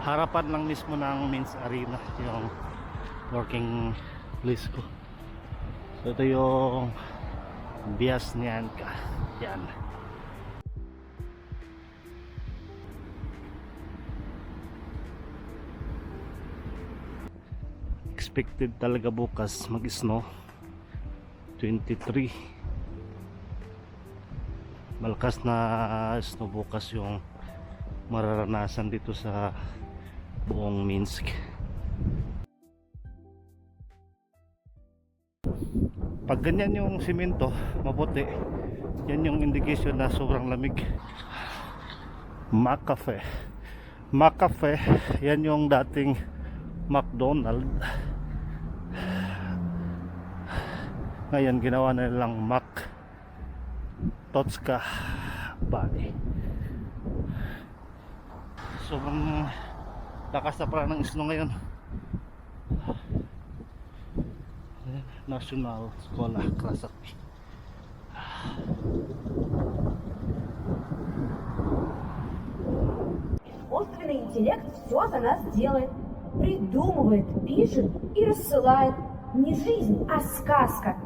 harapan lang mismo ng men's arena yung working place ko. So ito yung bias niyan ka. Yan. Expected talaga bukas mag-snow. 23. Malakas na snow bukas yung mararanasan dito sa buong Minsk. Pag ganyan yung simento mabuti, yan yung indication na sobrang lamig. McCafe, yan yung dating McDonald. Ngayon ginawa na nilang Mac Totska Body. Sobrang lakas na pala ng snow ngayon. National Skola Krasavy. Искусственный интеллект все за нас делает. Придумывает, пишет и рассылает. Не жизнь, а сказка.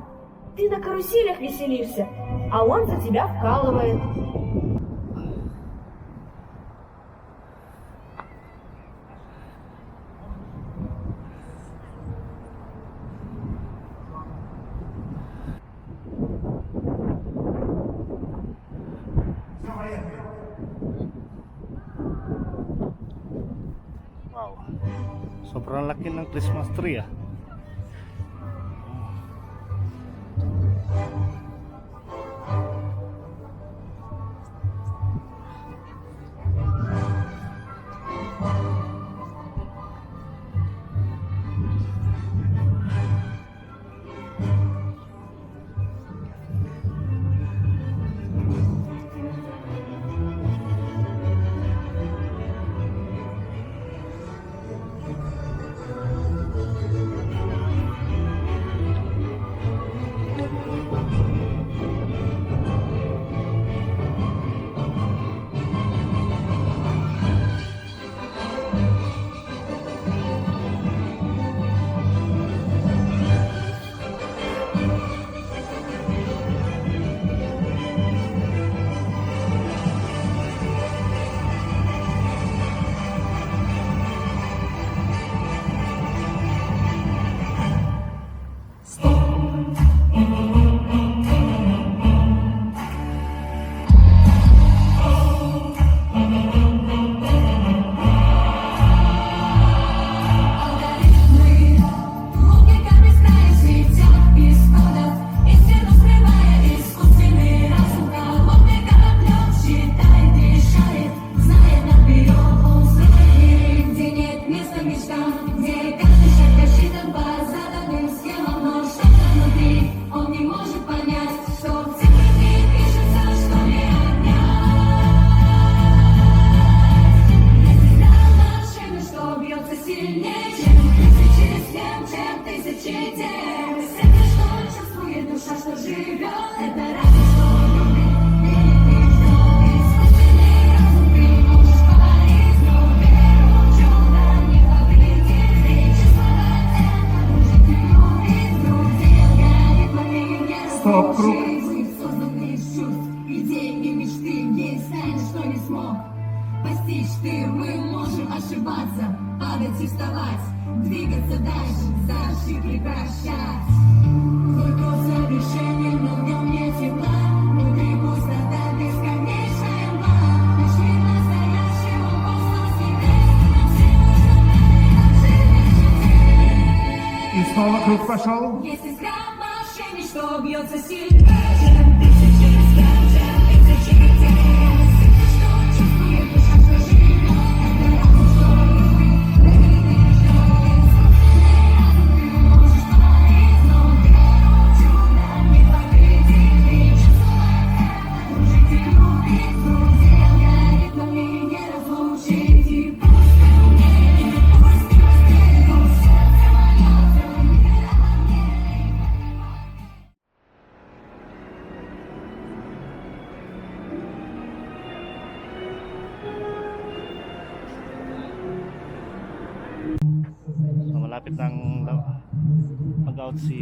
Ты на каруселях веселишься, а он за тебя вкалывает. Wow. Sobrang laki ng Christmas tree ah. Постичь ты, мы можем ошибаться, падать и вставать, двигаться дальше, за ошибки прощать. Твой путь завершение, но в нем нет тепла, внутри пустота, бесконечная мгла. Нашли настоящего в космосе, нам всем нужно. И снова круг пошел. Есть искра молчания, что бьется сильнее, чем тысячи искр, чем тысячи теней. Что чувствует душа, что живет, это разум, что любит, искусственный разум, ты можешь творить, но веру в чудо не повредит. Чувствовать это, жить и любить, друзей горит, но мне не разлучить. И пусть ты умеешь, пусть ты успеешь, пусть сердце мое, твое мир обо мне. malapit nang mag-out si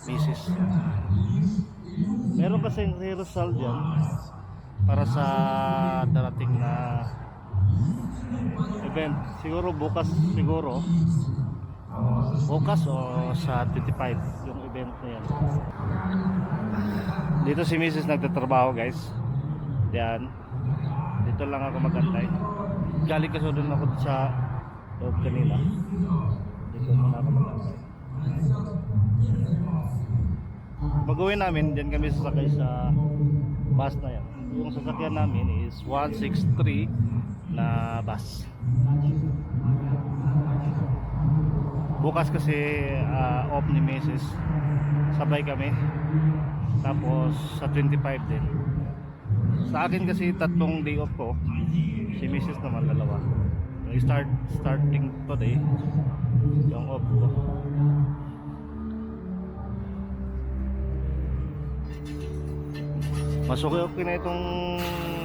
Mrs. Meron kasing rehearsal dyan para sa darating na event. Siguro bukas o sa 25 yung event na yan. Dito si Mrs. nagtatrabaho, guys. Diyan. Dito lang ako magantay. Galing kasi doon ako sa loob kanina. Dito muna ako magantay. Pag-uwi namin, diyan kami sasakay sa bus na yan. Yung sasakyan namin is 163 na bus. Bukas kasi off ni Mrs. Sabay kami. Tapos sa 25 din. Sa akin kasi 3 day off ko. Si Mrs. naman 2. Starting today yung off ko. Mas okay na itong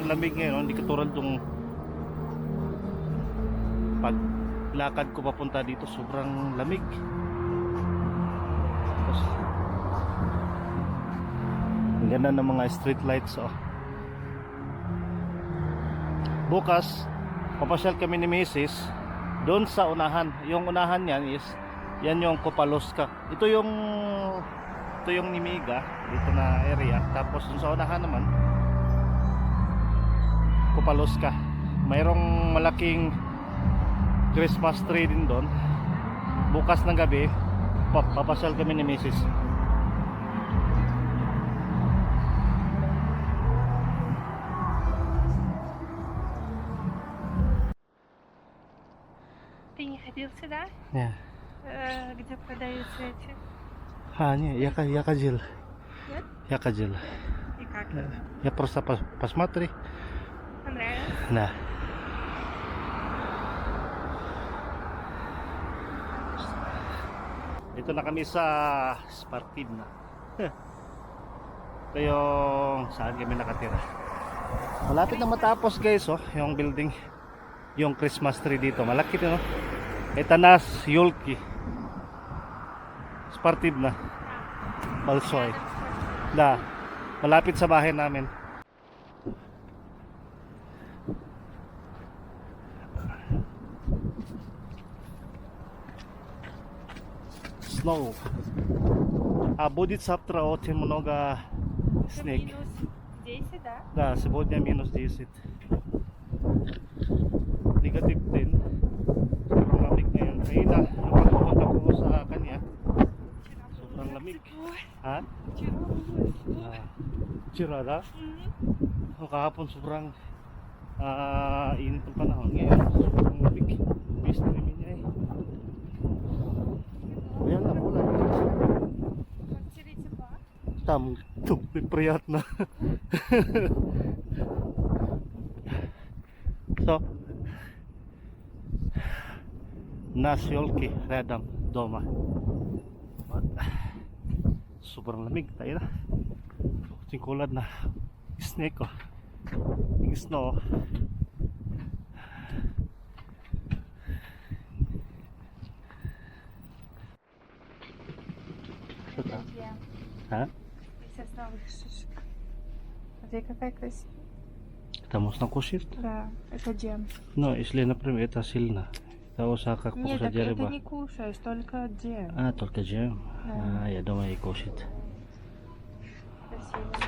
lamig ngayon, hindi katulad itong paglakad ko papunta dito, sobrang lamig. Tapos ang ganda ng mga street lights. Bukas papasyal kami ni Mrs. doon sa unahan. Yung unahan yan is yan yung Copalosca. Ito yung Nimiga dito na area. Tapos dun sa unahan naman Copalosca. Mayroong malaking Christmas tree din doon. Bukas ng gabi papasyal kami ni Mrs. Ты не ходил сюда, Yeah. где продаются эти? Не, я ходил. Нет? Я ходил. И как? Я просто посмотри. Понравилось? Да. Dito na kami sa Sparkid na. Ito yung saan kami nakatira. Malapit na matapos, guys, yung building. Yung Christmas tree dito. Malaki ito, no? Ito na Yulki. Sparkid na. Balsoy. Da. Malapit sa bahay namin. Snow. Будет завтра очень много снег. Минус 10, да? Да, сегодня минус 10. Negative 10. Sobrang lamig ngayon. Kanina, nung pagpupunta ko sa kanya, sobrang lamig. Ha? Chira da? Kahapon sobrang init ng panahon. Ngayon, sobrang lamig. Bis na rin niya eh. Ayan na, mula. Квартире тепла? Там приятно. So, нас елки рядом дома. Вот. Sobrang lamig tayo na. Очень холодно. Снег. Snow. Это Дем. А? Из основных шишек. Смотри, какая красивая. Это можно кушать? Да, это Дем. Но если, например, это сильно. Это Осака Нет, кушать так это дерево. не кушаешь, только Дем. Только джем. Да. Я думаю, и кушать. Красиво.